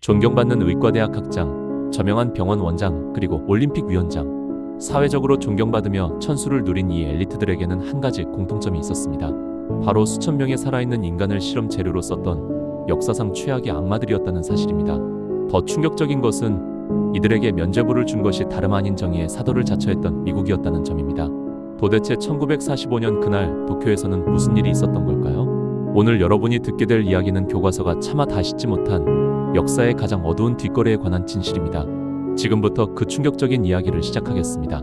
존경받는 의과대학 학장, 저명한 병원 원장, 그리고 올림픽 위원장. 사회적으로 존경받으며 천수를 누린 이 엘리트들에게는 한 가지 공통점이 있었습니다. 바로 수천 명의 살아있는 인간을 실험 재료로 썼던 역사상 최악의 악마들이었다는 사실입니다. 더 충격적인 것은 이들에게 면죄부를 준 것이 다름 아닌 정의의 사도를 자처했던 미국이었다는 점입니다. 도대체 1945년 그날 도쿄에서는 무슨 일이 있었던 걸까요? 오늘 여러분이 듣게 될 이야기는 교과서가 차마 다 싣지 못한 역사의 가장 어두운 뒷거래에 관한 진실입니다. 지금부터 그 충격적인 이야기를 시작하겠습니다.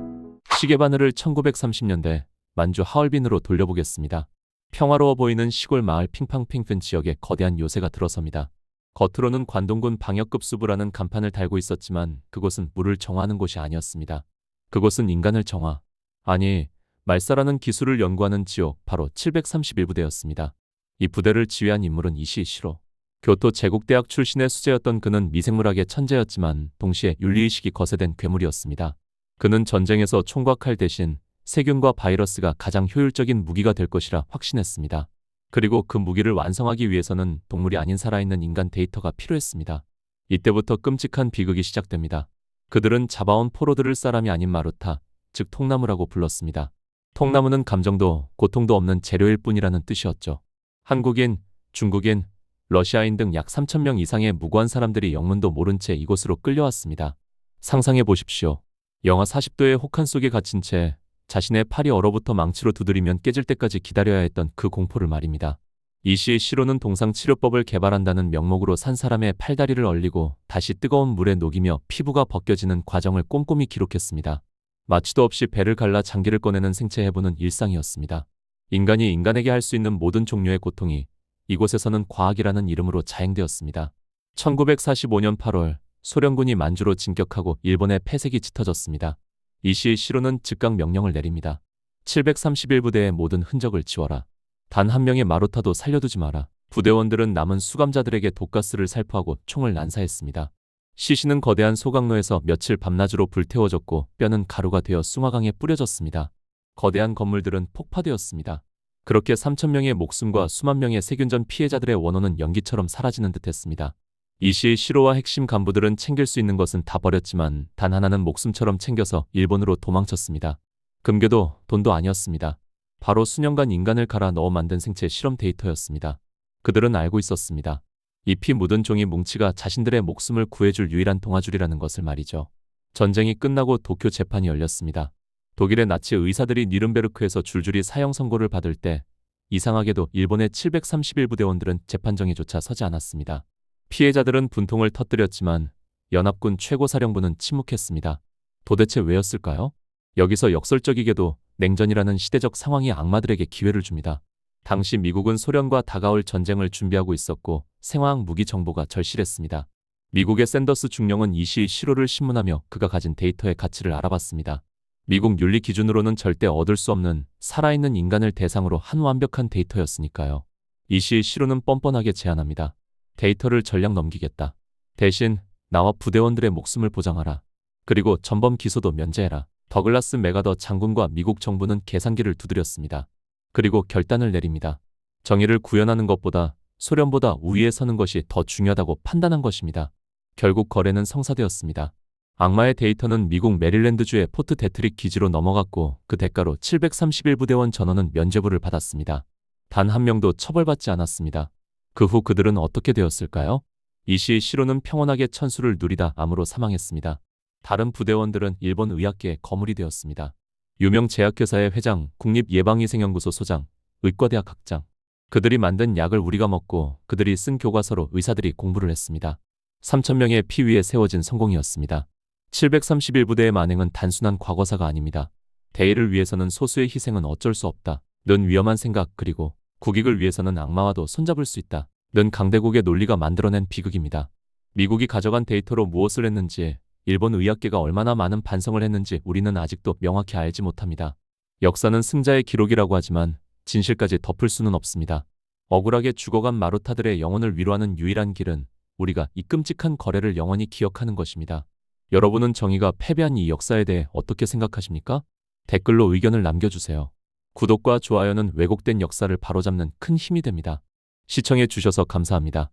시계바늘을 1930년대 만주 하얼빈으로 돌려보겠습니다. 평화로워 보이는 시골 마을 핑팡핑픈 지역에 거대한 요새가 들어섭니다. 겉으로는 관동군 방역급수부라는 간판을 달고 있었지만 그곳은 물을 정화하는 곳이 아니었습니다. 그곳은 인간을 정화, 아니 말살하는 기술을 연구하는 지옥, 바로 731부대였습니다. 이 부대를 지휘한 인물은 이시이 시로. 교토 제국대학 출신의 수재였던 그는 미생물학의 천재였지만 동시에 윤리의식이 거세된 괴물이었습니다. 그는 전쟁에서 총과 칼 대신 세균과 바이러스가 가장 효율적인 무기가 될 것이라 확신했습니다. 그리고 그 무기를 완성하기 위해서는 동물이 아닌 살아있는 인간 데이터가 필요했습니다. 이때부터 끔찍한 비극이 시작됩니다. 그들은 잡아온 포로들을 사람이 아닌 마루타, 즉 통나무라고 불렀습니다. 통나무는 감정도 고통도 없는 재료일 뿐이라는 뜻이었죠. 한국인, 중국인, 러시아인 등 약 3,000명 이상의 무고한 사람들이 영문도 모른 채 이곳으로 끌려왔습니다. 상상해 보십시오. 영하 40도의 혹한 속에 갇힌 채 자신의 팔이 얼어붙어 망치로 두드리면 깨질 때까지 기다려야 했던 그 공포를 말입니다. 이시이 시로는 동상치료법을 개발한다는 명목으로 산 사람의 팔다리를 얼리고 다시 뜨거운 물에 녹이며 피부가 벗겨지는 과정을 꼼꼼히 기록했습니다. 마취도 없이 배를 갈라 장기를 꺼내는 생체 해부는 일상이었습니다. 인간이 인간에게 할 수 있는 모든 종류의 고통이 이곳에서는 과학이라는 이름으로 자행되었습니다. 1945년 8월 소련군이 만주로 진격하고 일본의 폐색이 짙어졌습니다. 이시이 시로는 즉각 명령을 내립니다. 731부대의 모든 흔적을 지워라. 단 한 명의 마루타도 살려두지 마라. 부대원들은 남은 수감자들에게 독가스를 살포하고 총을 난사했습니다. 시신은 거대한 소각로에서 며칠 밤낮으로 불태워졌고 뼈는 가루가 되어 숭화강에 뿌려졌습니다. 거대한 건물들은 폭파되었습니다. 그렇게 3,000명의 목숨과 수만 명의 세균전 피해자들의 원혼은 연기처럼 사라지는 듯했습니다. 이시이 시로와 핵심 간부들은 챙길 수 있는 것은 다 버렸지만 단 하나는 목숨처럼 챙겨서 일본으로 도망쳤습니다. 금괴도 돈도 아니었습니다. 바로 수년간 인간을 갈아 넣어 만든 생체 실험 데이터였습니다. 그들은 알고 있었습니다. 이 피 묻은 종이 뭉치가 자신들의 목숨을 구해줄 유일한 동아줄이라는 것을 말이죠. 전쟁이 끝나고 도쿄 재판이 열렸습니다. 독일의 나치 의사들이 뉘른베르크에서 줄줄이 사형 선고를 받을 때 이상하게도 일본의 731부대원들은 재판정에조차 서지 않았습니다. 피해자들은 분통을 터뜨렸지만 연합군 최고사령부는 침묵했습니다. 도대체 왜였을까요? 여기서 역설적이게도 냉전이라는 시대적 상황이 악마들에게 기회를 줍니다. 당시 미국은 소련과 다가올 전쟁을 준비하고 있었고 생화학 무기 정보가 절실했습니다. 미국의 샌더스 중령은 이시이 시로를 신문하며 그가 가진 데이터의 가치를 알아봤습니다. 미국 윤리 기준으로는 절대 얻을 수 없는 살아있는 인간을 대상으로 한 완벽한 데이터였으니까요. 이시이 시로는 뻔뻔하게 제안합니다. 데이터를 전량 넘기겠다. 대신 나와 부대원들의 목숨을 보장하라. 그리고 전범 기소도 면제해라. 더글라스 맥아더 장군과 미국 정부는 계산기를 두드렸습니다. 그리고 결단을 내립니다. 정의를 구현하는 것보다 소련보다 우위에 서는 것이 더 중요하다고 판단한 것입니다. 결국 거래는 성사되었습니다. 악마의 데이터는 미국 메릴랜드주의 포트 데트릭 기지로 넘어갔고 그 대가로 731부대원 전원은 면죄부를 받았습니다. 단 한 명도 처벌받지 않았습니다. 그 후 그들은 어떻게 되었을까요? 이시이 시로는 평온하게 천수를 누리다 암으로 사망했습니다. 다른 부대원들은 일본 의학계의 거물이 되었습니다. 유명 제약회사의 회장, 국립예방위생연구소 소장, 의과대학 학장. 그들이 만든 약을 우리가 먹고 그들이 쓴 교과서로 의사들이 공부를 했습니다. 3,000명의 피 위에 세워진 성공이었습니다. 731부대의 만행은 단순한 과거사가 아닙니다. 대의를 위해서는 소수의 희생은 어쩔 수 없다. 는 위험한 생각, 그리고 국익을 위해서는 악마와도 손잡을 수 있다. 는 강대국의 논리가 만들어낸 비극입니다. 미국이 가져간 데이터로 무엇을 했는지, 일본 의학계가 얼마나 많은 반성을 했는지 우리는 아직도 명확히 알지 못합니다. 역사는 승자의 기록이라고 하지만 진실까지 덮을 수는 없습니다. 억울하게 죽어간 마루타들의 영혼을 위로하는 유일한 길은 우리가 이 끔찍한 거래를 영원히 기억하는 것입니다. 여러분은 정의가 패배한 이 역사에 대해 어떻게 생각하십니까? 댓글로 의견을 남겨주세요. 구독과 좋아요는 왜곡된 역사를 바로잡는 큰 힘이 됩니다. 시청해 주셔서 감사합니다.